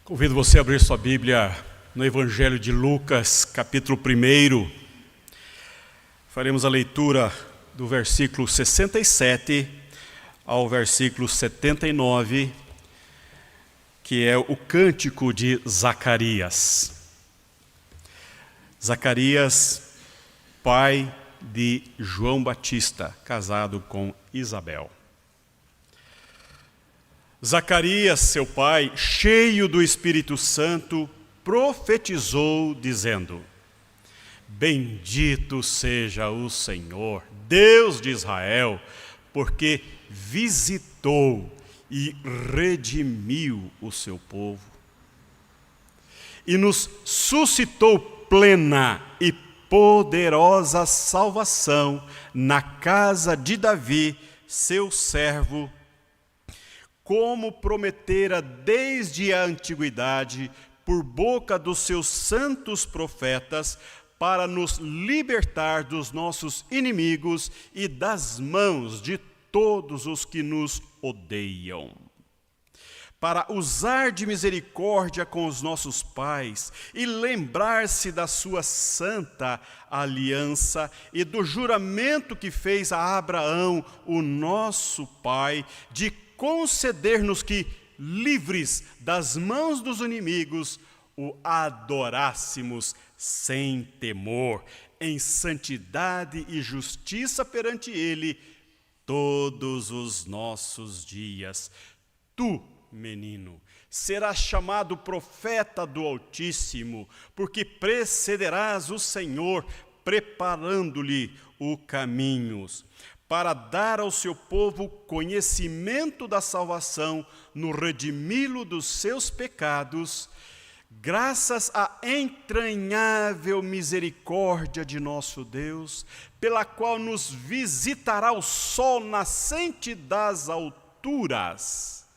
Convido você a abrir sua Bíblia no Evangelho de Lucas, capítulo 1. Faremos a leitura do versículo 67 ao versículo 79, que é o cântico de Zacarias. Zacarias, pai de João Batista, casado com Isabel. Zacarias, seu pai, cheio do Espírito Santo, profetizou, dizendo: Bendito seja o Senhor, Deus de Israel, porque visitou e redimiu o seu povo, e nos suscitou plena e poderosa salvação na casa de Davi, seu servo, como prometera desde a antiguidade, por boca dos seus santos profetas, para nos libertar dos nossos inimigos e das mãos de todos os que nos odeiam. Para usar de misericórdia com os nossos pais e lembrar-se da sua santa aliança e do juramento que fez a Abraão, o nosso pai, de conceder-nos que, livres das mãos dos inimigos, o adorássemos sem temor, em santidade e justiça perante ele, todos os nossos dias. Tu, menino, serás chamado profeta do Altíssimo, porque precederás o Senhor, preparando-lhe o caminho, para dar ao seu povo conhecimento da salvação, no redimi-lo dos seus pecados, graças à entranhável misericórdia de nosso Deus, pela qual nos visitará o sol nascente das alturas,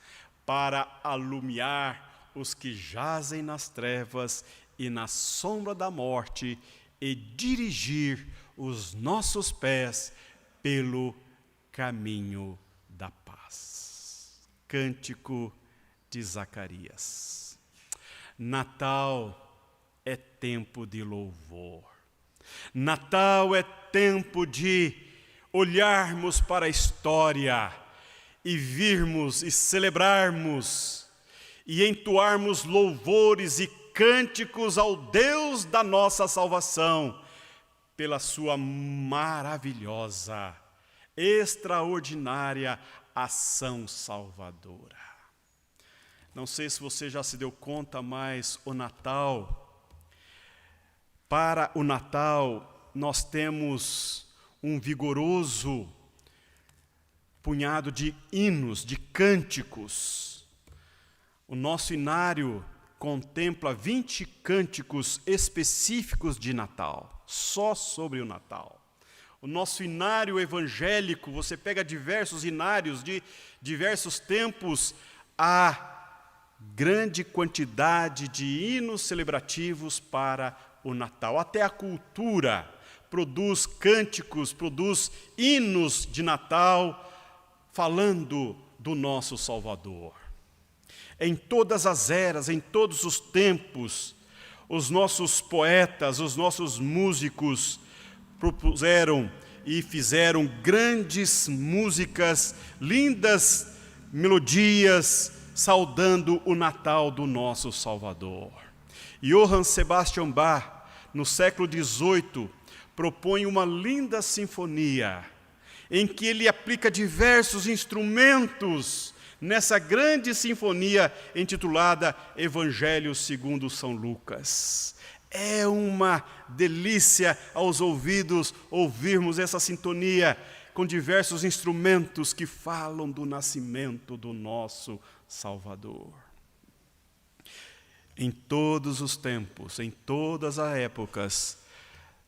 para alumiar os que jazem nas trevas e na sombra da morte, e dirigir os nossos pés pelo caminho da paz. Cântico de Zacarias. Natal é tempo de louvor. Natal é tempo de olharmos para a história e virmos e celebrarmos e entoarmos louvores e cânticos ao Deus da nossa salvação, pela sua maravilhosa, extraordinária ação salvadora. Não sei se você já se deu conta, mas para o Natal, nós temos um vigoroso punhado de hinos, de cânticos. O nosso inário contempla 20 cânticos específicos de Natal, só sobre o Natal. O nosso inário evangélico, você pega diversos inários de diversos tempos, há grande quantidade de hinos celebrativos para o Natal. Até a cultura produz cânticos, produz hinos de Natal, falando do nosso Salvador. Em todas as eras, em todos os tempos, os nossos poetas, os nossos músicos propuseram e fizeram grandes músicas, lindas melodias, saudando o Natal do nosso Salvador. Johann Sebastian Bach, no século XVIII, propõe uma linda sinfonia, em que ele aplica diversos instrumentos nessa grande sinfonia intitulada Evangelho segundo São Lucas. É uma delícia aos ouvidos ouvirmos essa sintonia com diversos instrumentos que falam do nascimento do nosso Salvador. Em todos os tempos, em todas as épocas,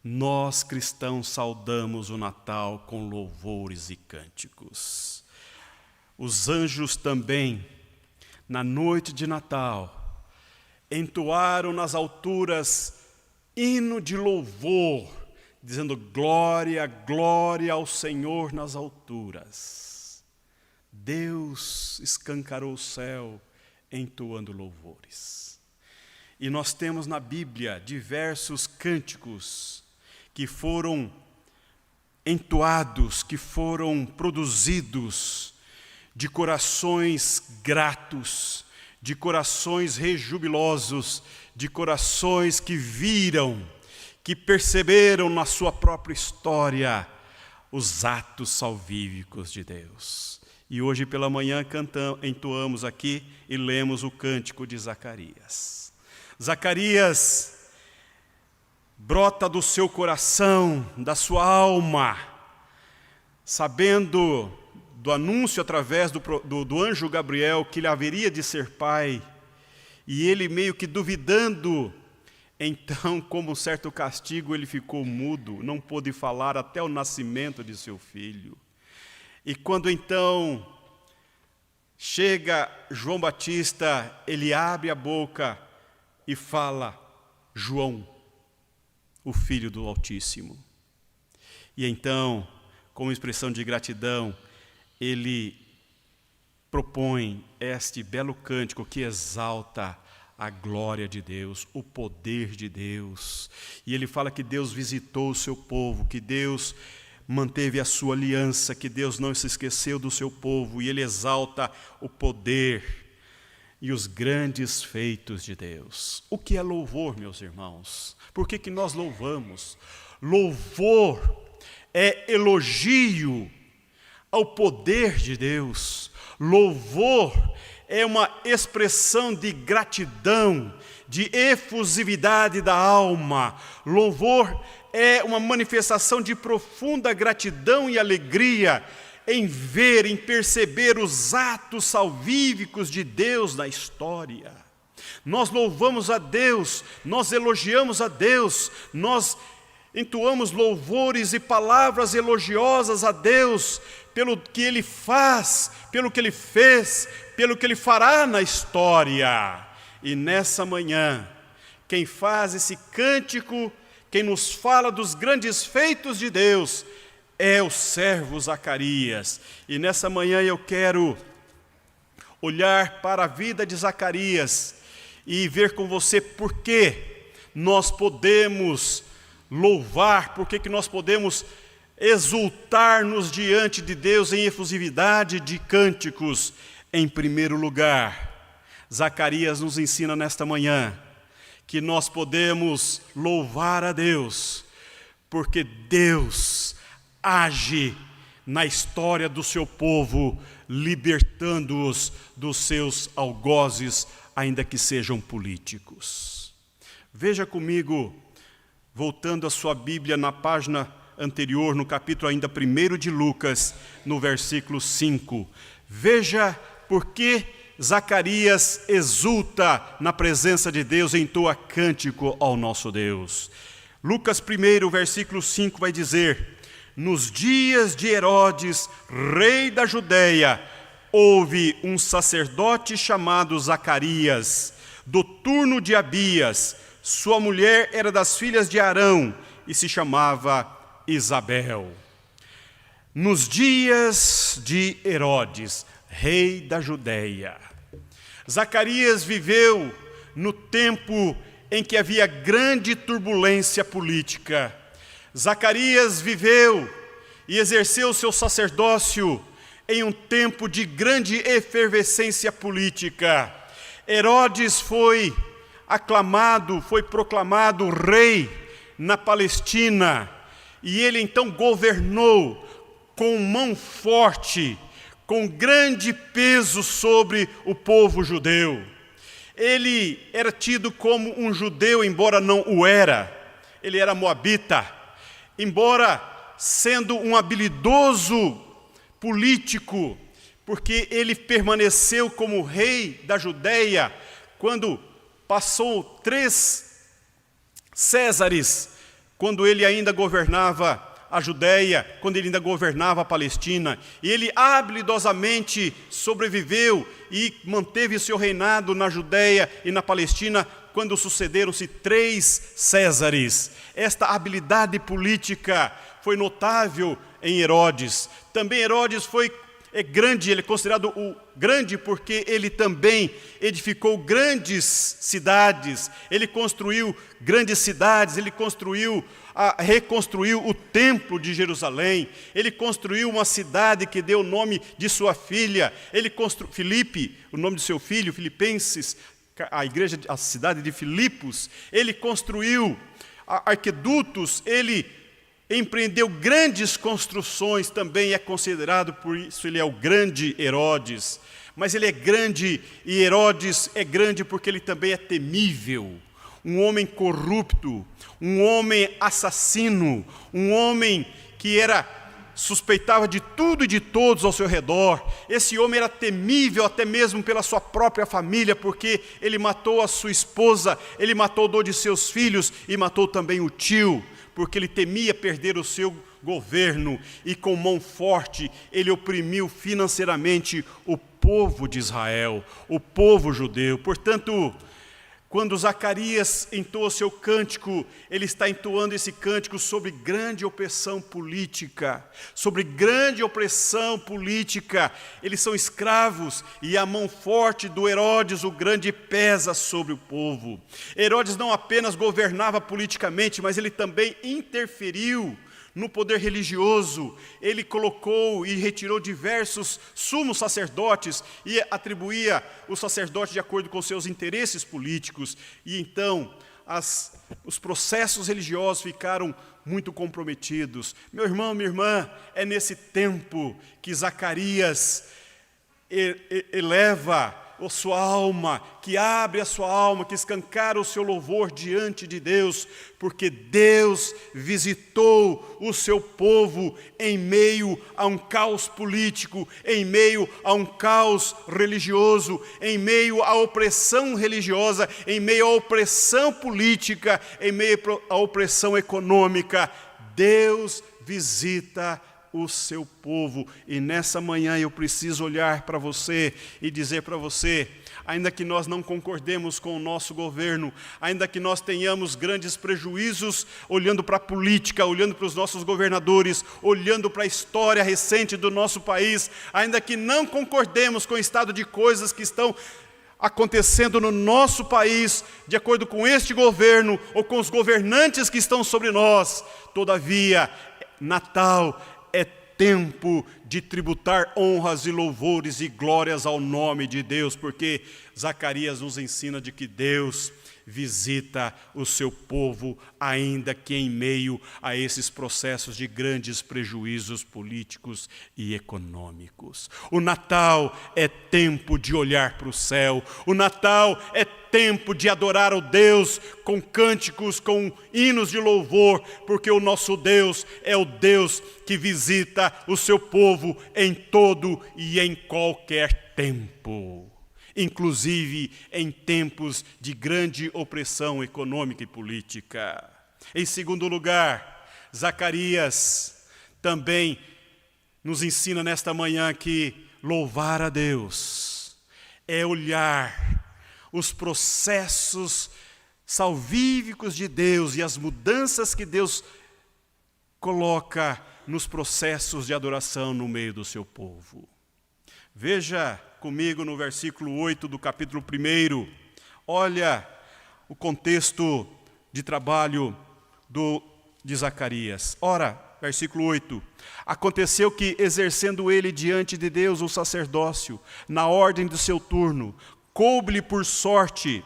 nós cristãos saudamos o Natal com louvores e cânticos. Os anjos também, na noite de Natal, entoaram nas alturas hino de louvor, dizendo: glória, glória ao Senhor nas alturas. Deus escancarou o céu entoando louvores. E nós temos na Bíblia diversos cânticos que foram entoados, que foram produzidos de corações gratos, de corações rejubilosos, de corações que viram, que perceberam na sua própria história os atos salvíficos de Deus. E hoje pela manhã entoamos aqui e lemos o cântico de Zacarias. Zacarias brota do seu coração, da sua alma, sabendo do anúncio através do anjo Gabriel que ele haveria de ser pai, e ele meio que duvidando, então, como um certo castigo, ele ficou mudo, não pôde falar até o nascimento de seu filho. E quando então chega João Batista, ele abre a boca e fala: João, o Filho do Altíssimo. E então, como expressão de gratidão, ele propõe este belo cântico que exalta a glória de Deus, o poder de Deus. E ele fala que Deus visitou o seu povo, que Deus manteve a sua aliança, que Deus não se esqueceu do seu povo, e ele exalta o poder e os grandes feitos de Deus. O que é louvor, meus irmãos? Por que nós louvamos? Louvor é elogio ao poder de Deus. Louvor é uma expressão de gratidão, de efusividade da alma. Louvor é uma manifestação de profunda gratidão e alegria em ver, em perceber os atos salvíficos de Deus na história. Nós louvamos a Deus, nós elogiamos a Deus, nós entoamos louvores e palavras elogiosas a Deus pelo que Ele faz, pelo que Ele fez, pelo que Ele fará na história. E nessa manhã, quem faz esse cântico, quem nos fala dos grandes feitos de Deus, é o servo Zacarias. E nessa manhã eu quero olhar para a vida de Zacarias e ver com você por que nós podemos louvar, por que nós podemos exultar-nos diante de Deus em efusividade de cânticos. Em primeiro lugar, Zacarias nos ensina nesta manhã que nós podemos louvar a Deus, porque Deus age na história do seu povo, libertando-os dos seus algozes, ainda que sejam políticos. Veja comigo, voltando a sua Bíblia na página anterior, no capítulo ainda 1 de Lucas, no versículo 5. Veja por que Zacarias exulta na presença de Deus e entoa cântico ao nosso Deus. Lucas 1, versículo 5 vai dizer: nos dias de Herodes, rei da Judeia, houve um sacerdote chamado Zacarias, do turno de Abias. Sua mulher era das filhas de Arão e se chamava Isabel. Nos dias de Herodes, rei da Judeia, Zacarias viveu no tempo em que havia grande turbulência política. Zacarias viveu e exerceu seu sacerdócio em um tempo de grande efervescência política. Herodes foi aclamado, foi proclamado rei na Palestina, e ele então governou com mão forte, com grande peso sobre o povo judeu. Ele era tido como um judeu, embora não o era. Ele era moabita. Embora sendo um habilidoso político, porque ele permaneceu como rei da Judeia, quando passou 3 Césares, quando ele ainda governava a Judeia, quando ele ainda governava a Palestina, e ele habilidosamente sobreviveu e manteve seu reinado na Judeia e na Palestina, quando sucederam-se 3 Césares. Esta habilidade política foi notável em Herodes. Também Herodes é grande, ele é considerado grande porque ele também edificou grandes cidades, ele construiu grandes cidades, ele reconstruiu o templo de Jerusalém, ele construiu uma cidade que deu o nome de sua filha, Filipe, o nome de seu filho, Filipenses, a cidade de Filipos, ele construiu aquedutos, ele empreendeu grandes construções, também é considerado, por isso ele é o grande Herodes. Mas ele é grande, e Herodes é grande porque ele também é temível. Um homem corrupto, um homem assassino, um homem que suspeitava de tudo e de todos ao seu redor. Esse homem era temível até mesmo pela sua própria família, porque ele matou a sua esposa, ele matou 2 de seus filhos e matou também o tio, porque ele temia perder o seu governo, e com mão forte ele oprimiu financeiramente o povo de Israel, o povo judeu. Portanto, quando Zacarias entoa seu cântico, ele está entoando esse cântico sobre grande opressão política, Eles são escravos e a mão forte do Herodes, o grande, pesa sobre o povo. Herodes não apenas governava politicamente, mas ele também interferiu no poder religioso. Ele colocou e retirou diversos sumos sacerdotes e atribuía o sacerdote de acordo com seus interesses políticos. E então os processos religiosos ficaram muito comprometidos. Meu irmão, minha irmã, é nesse tempo que Zacarias eleva a sua alma, que abre a sua alma, que escancara o seu louvor diante de Deus, porque Deus visitou o seu povo em meio a um caos político, em meio a um caos religioso, em meio à opressão religiosa, em meio à opressão política, em meio à opressão econômica. Deus visita o seu povo, e nessa manhã eu preciso olhar para você e dizer para você, ainda que nós não concordemos com o nosso governo, ainda que nós tenhamos grandes prejuízos olhando para a política, olhando para os nossos governadores, olhando para a história recente do nosso país, ainda que não concordemos com o estado de coisas que estão acontecendo no nosso país, de acordo com este governo ou com os governantes que estão sobre nós, todavia, Natal é tempo de tributar honras e louvores e glórias ao nome de Deus, porque Zacarias nos ensina de que Deus visita o seu povo, ainda que em meio a esses processos de grandes prejuízos políticos e econômicos. O Natal é tempo de olhar para o céu, o Natal é tempo de adorar o Deus com cânticos, com hinos de louvor, porque o nosso Deus é o Deus que visita o seu povo em todo e em qualquer tempo, inclusive em tempos de grande opressão econômica e política. Em segundo lugar, Zacarias também nos ensina nesta manhã que louvar a Deus é olhar os processos salvíficos de Deus e as mudanças que Deus coloca nos processos de adoração no meio do seu povo. Veja comigo no versículo 8 do capítulo 1, olha o contexto de trabalho de Zacarias. Ora, versículo 8, aconteceu que, exercendo ele diante de Deus o sacerdócio, na ordem do seu turno, coube-lhe por sorte,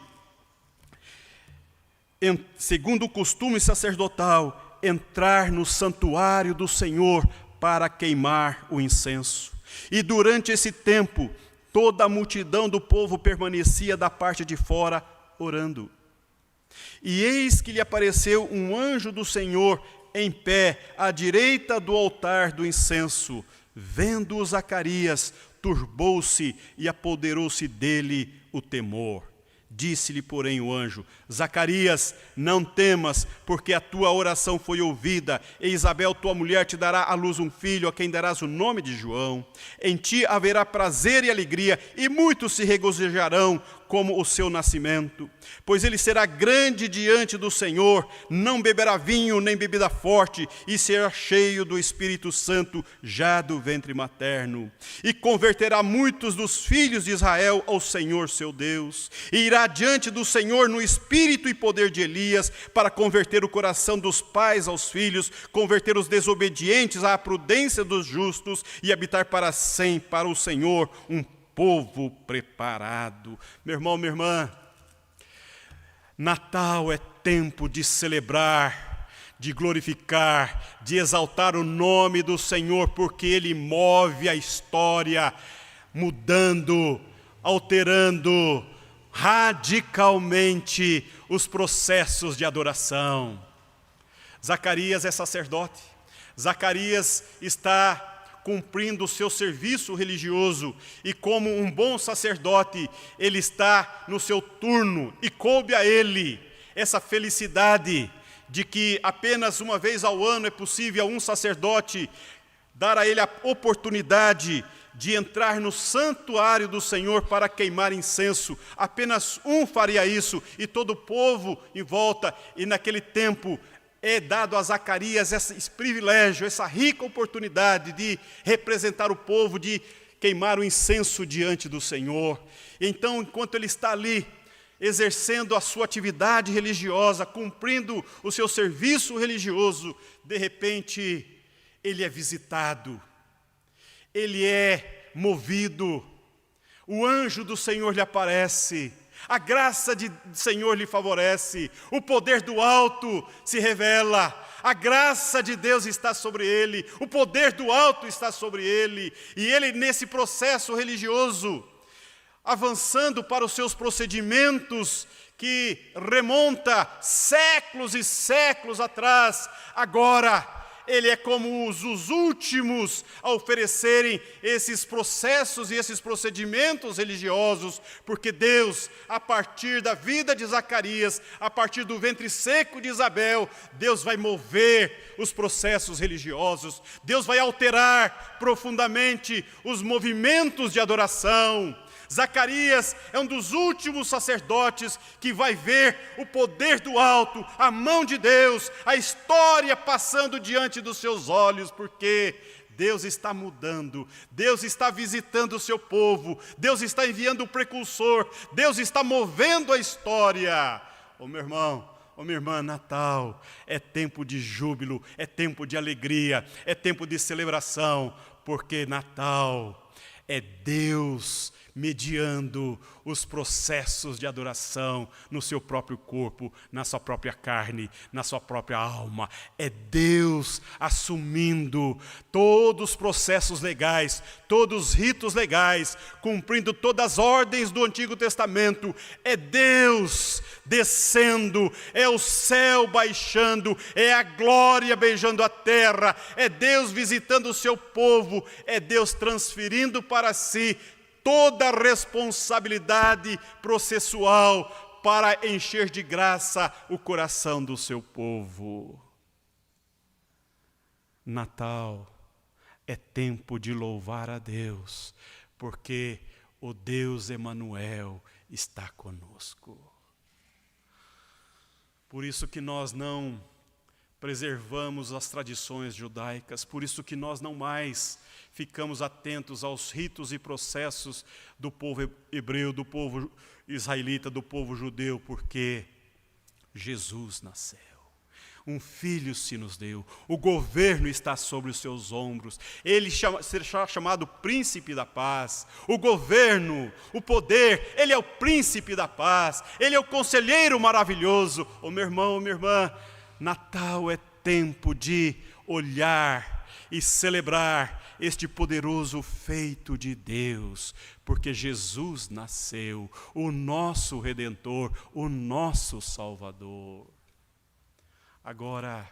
segundo o costume sacerdotal, entrar no santuário do Senhor para queimar o incenso. E durante esse tempo, toda a multidão do povo permanecia da parte de fora, orando. E eis que lhe apareceu um anjo do Senhor em pé, à direita do altar do incenso. Vendo-o Zacarias, turbou-se e apoderou-se dele o temor. Disse-lhe, porém, o anjo: Zacarias, não temas, porque a tua oração foi ouvida, e Isabel, tua mulher, te dará à luz um filho, a quem darás o nome de João. Em ti haverá prazer e alegria, e muitos se regozijarão como o seu nascimento. Pois ele será grande diante do Senhor, não beberá vinho nem bebida forte, e será cheio do Espírito Santo já do ventre materno. E converterá muitos dos filhos de Israel ao Senhor seu Deus. E irá diante do Senhor no espírito e poder de Elias, para converter o coração dos pais aos filhos, converter os desobedientes à prudência dos justos, e habitar para sempre para o Senhor um povo preparado. Meu irmão, minha irmã, Natal é tempo de celebrar, de glorificar, de exaltar o nome do Senhor, porque Ele move a história, mudando, alterando radicalmente os processos de adoração. Zacarias é sacerdote. Zacarias está cumprindo o seu serviço religioso, e como um bom sacerdote, ele está no seu turno, e coube a ele essa felicidade de que apenas uma vez ao ano é possível a um sacerdote dar a ele a oportunidade de entrar no santuário do Senhor para queimar incenso. Apenas um faria isso, e todo o povo em volta, e naquele tempo é dado a Zacarias esse privilégio, essa rica oportunidade de representar o povo, de queimar o incenso diante do Senhor. Então, enquanto ele está ali, exercendo a sua atividade religiosa, cumprindo o seu serviço religioso, de repente, ele é visitado, ele é movido, o anjo do Senhor lhe aparece, a graça do Senhor lhe favorece, o poder do alto se revela, a graça de Deus está sobre ele, o poder do alto está sobre ele, e ele nesse processo religioso, avançando para os seus procedimentos, que remonta séculos e séculos atrás, agora ele é como os últimos a oferecerem esses processos e esses procedimentos religiosos, porque Deus, a partir da vida de Zacarias, a partir do ventre seco de Isabel, Deus vai mover os processos religiosos, Deus vai alterar profundamente os movimentos de adoração. Zacarias é um dos últimos sacerdotes que vai ver o poder do alto, a mão de Deus, a história passando diante dos seus olhos, porque Deus está mudando, Deus está visitando o seu povo, Deus está enviando o precursor, Deus está movendo a história. Ô meu irmão, ô minha irmã, Natal é tempo de júbilo, é tempo de alegria, é tempo de celebração, porque Natal é Deus mediando os processos de adoração no seu próprio corpo, na sua própria carne, na sua própria alma. É Deus assumindo todos os processos legais, todos os ritos legais, cumprindo todas as ordens do Antigo Testamento. É Deus descendo, é o céu baixando, é a glória beijando a terra, é Deus visitando o seu povo, é Deus transferindo para si toda a responsabilidade processual para encher de graça o coração do seu povo. Natal é tempo de louvar a Deus, porque o Deus Emanuel está conosco. Por isso que nós não preservamos as tradições judaicas, por isso que nós não mais ficamos atentos aos ritos e processos do povo hebreu, do povo israelita, do povo judeu, porque Jesus nasceu. Um filho se nos deu, o governo está sobre os seus ombros, ele será chamado príncipe da paz, o governo, o poder, ele é o príncipe da paz, ele é o conselheiro maravilhoso. Ô meu irmão, ô minha irmã, Natal é tempo de olhar e celebrar este poderoso feito de Deus, porque Jesus nasceu, o nosso Redentor, o nosso Salvador. Agora,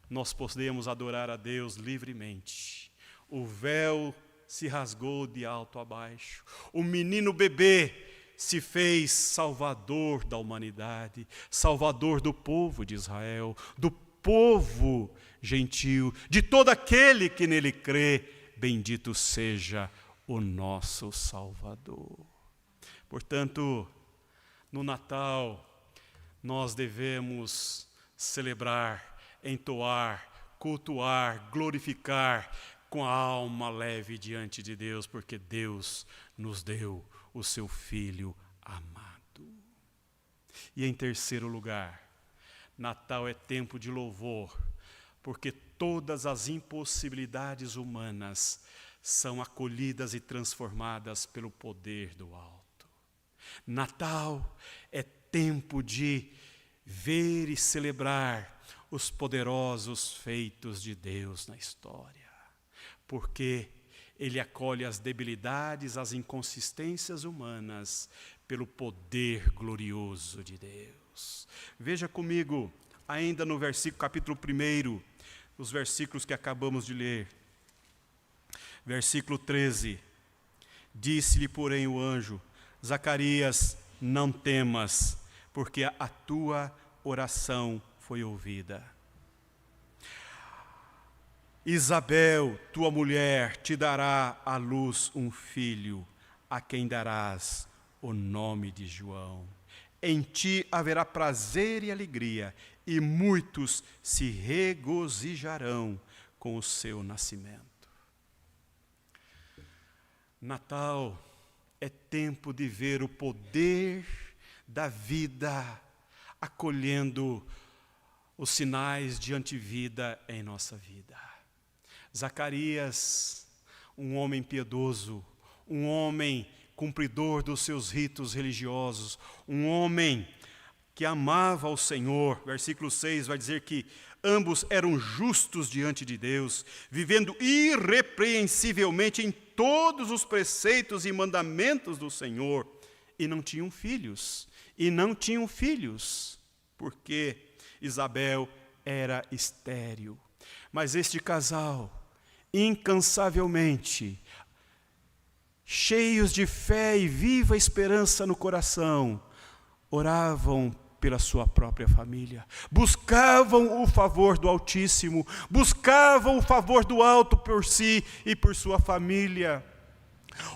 nós podemos adorar a Deus livremente. O véu se rasgou de alto a baixo. O menino bebê se fez salvador da humanidade, salvador do povo de Israel, do povo gentil, de todo aquele que nele crê. Bendito seja o nosso Salvador. Portanto, no Natal, nós devemos celebrar, entoar, cultuar, glorificar com a alma leve diante de Deus, porque Deus nos deu o seu Filho amado. E em terceiro lugar, Natal é tempo de louvor, porque todas as impossibilidades humanas são acolhidas e transformadas pelo poder do alto. Natal é tempo de ver e celebrar os poderosos feitos de Deus na história, porque Ele acolhe as debilidades, as inconsistências humanas pelo poder glorioso de Deus. Veja comigo, ainda no capítulo 1, os versículos que acabamos de ler. Versículo 13. Disse-lhe, porém, o anjo: Zacarias, não temas, porque a tua oração foi ouvida. Isabel, tua mulher, te dará à luz um filho, a quem darás o nome de João. Em ti haverá prazer e alegria, e muitos se regozijarão com o seu nascimento. Natal é tempo de ver o poder da vida acolhendo os sinais de antivida em nossa vida. Zacarias, um homem piedoso, um homem cumpridor dos seus ritos religiosos, um homem que amava o Senhor. Versículo 6 vai dizer que ambos eram justos diante de Deus, vivendo irrepreensivelmente em todos os preceitos e mandamentos do Senhor, e não tinham filhos, porque Isabel era estéril. Mas este casal, incansavelmente, cheios de fé e viva esperança no coração, oravam pela sua própria família, buscavam o favor do Altíssimo, buscavam o favor do Alto por si e por sua família.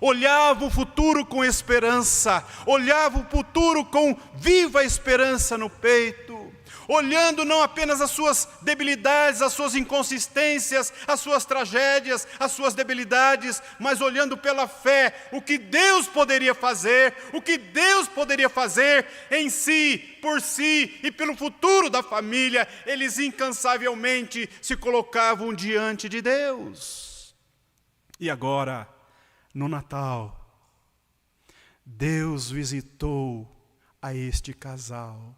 Olhavam o futuro com esperança, olhavam o futuro com viva esperança no peito, olhando não apenas as suas debilidades, as suas inconsistências, as suas tragédias, as suas debilidades, mas olhando pela fé o que Deus poderia fazer, em si, por si e pelo futuro da família. Eles incansavelmente se colocavam diante de Deus. E agora, no Natal, Deus visitou a este casal.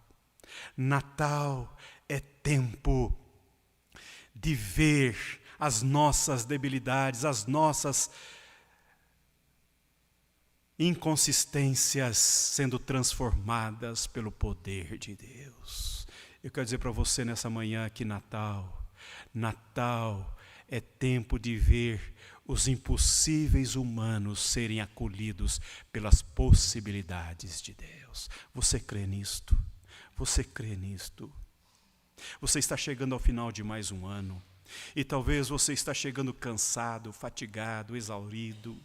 Natal é tempo de ver as nossas debilidades, as nossas inconsistências sendo transformadas pelo poder de Deus. Eu quero dizer para você nessa manhã que Natal é tempo de ver os impossíveis humanos serem acolhidos pelas possibilidades de Deus. Você crê nisto? Você crê nisto? Você está chegando ao final de mais um ano, e talvez você está chegando cansado, fatigado, exaurido,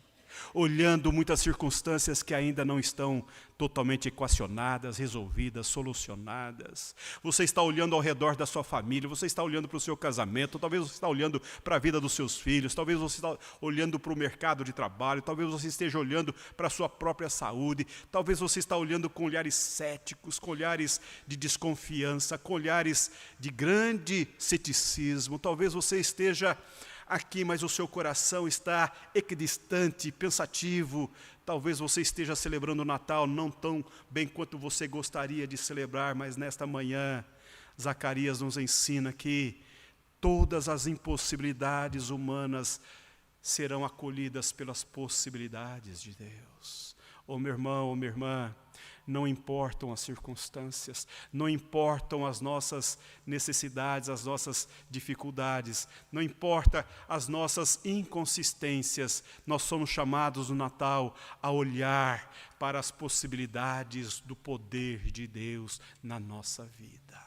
olhando muitas circunstâncias que ainda não estão totalmente equacionadas, resolvidas, solucionadas. Você está olhando ao redor da sua família, você está olhando para o seu casamento, talvez você está olhando para a vida dos seus filhos, talvez você está olhando para o mercado de trabalho, talvez você esteja olhando para a sua própria saúde, talvez você está olhando com olhares céticos, com olhares de desconfiança, com olhares de grande ceticismo, talvez você esteja aqui, mas o seu coração está equidistante, pensativo. Talvez você esteja celebrando o Natal não tão bem quanto você gostaria de celebrar, mas nesta manhã, Zacarias nos ensina que todas as impossibilidades humanas serão acolhidas pelas possibilidades de Deus. Oh, meu irmão, oh, minha irmã, não importam as circunstâncias, não importam as nossas necessidades, as nossas dificuldades, não importa as nossas inconsistências, nós somos chamados no Natal a olhar para as possibilidades do poder de Deus na nossa vida.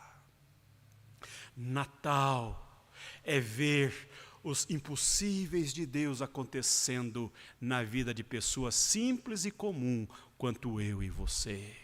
Natal é ver os impossíveis de Deus acontecendo na vida de pessoas simples e comum, quanto eu e você.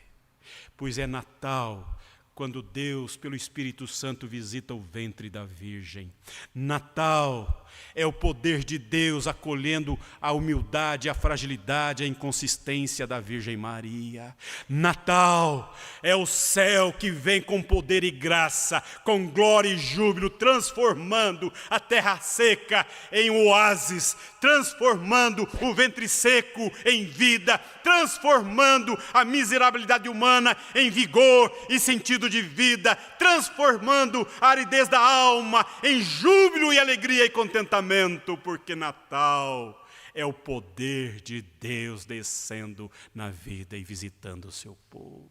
Pois é Natal, quando Deus, pelo Espírito Santo, visita o ventre da Virgem. Natal é o poder de Deus acolhendo a humildade, a fragilidade, a inconsistência da Virgem Maria. Natal é o céu que vem com poder e graça, com glória e júbilo, transformando a terra seca em oásis, transformando o ventre seco em vida, transformando a miserabilidade humana em vigor e sentido de vida, transformando a aridez da alma em júbilo e alegria e contentamento, porque Natal é o poder de Deus descendo na vida e visitando o seu povo.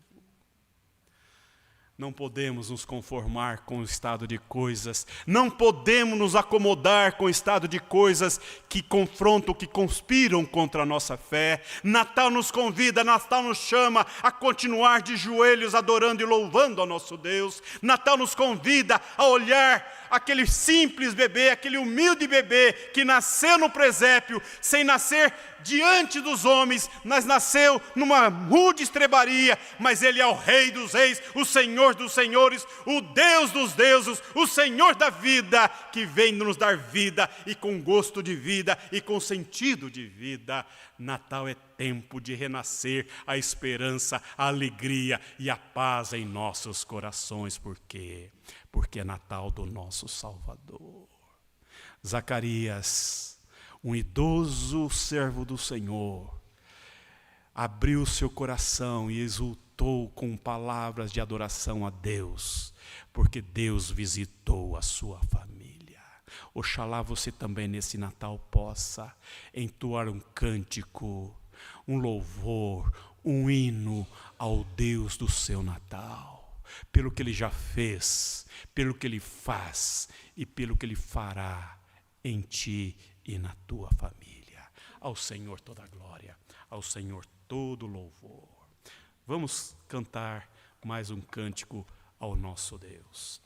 Não podemos nos conformar com o estado de coisas, não podemos nos acomodar com o estado de coisas que confrontam, que conspiram contra a nossa fé. Natal nos convida, Natal nos chama a continuar de joelhos adorando e louvando ao nosso Deus. Natal nos convida a olhar aquele simples bebê, aquele humilde bebê que nasceu no presépio, sem nascer diante dos homens, mas nasceu numa rude estrebaria, mas ele é o Rei dos reis, o Senhor dos senhores, o Deus dos deuses, o Senhor da vida, que vem nos dar vida, e com gosto de vida, e com sentido de vida. Natal é tempo de renascer a esperança, a alegria e a paz em nossos corações. Por quê? Porque é Natal do nosso Salvador. Zacarias, um idoso servo do Senhor, abriu seu coração e exultou com palavras de adoração a Deus, porque Deus visitou a sua família. Oxalá você também nesse Natal possa entoar um cântico, um louvor, um hino ao Deus do seu Natal, pelo que Ele já fez, pelo que Ele faz e pelo que Ele fará em ti e na tua família. Ao Senhor toda a glória, ao Senhor todo o louvor. Vamos cantar mais um cântico ao nosso Deus.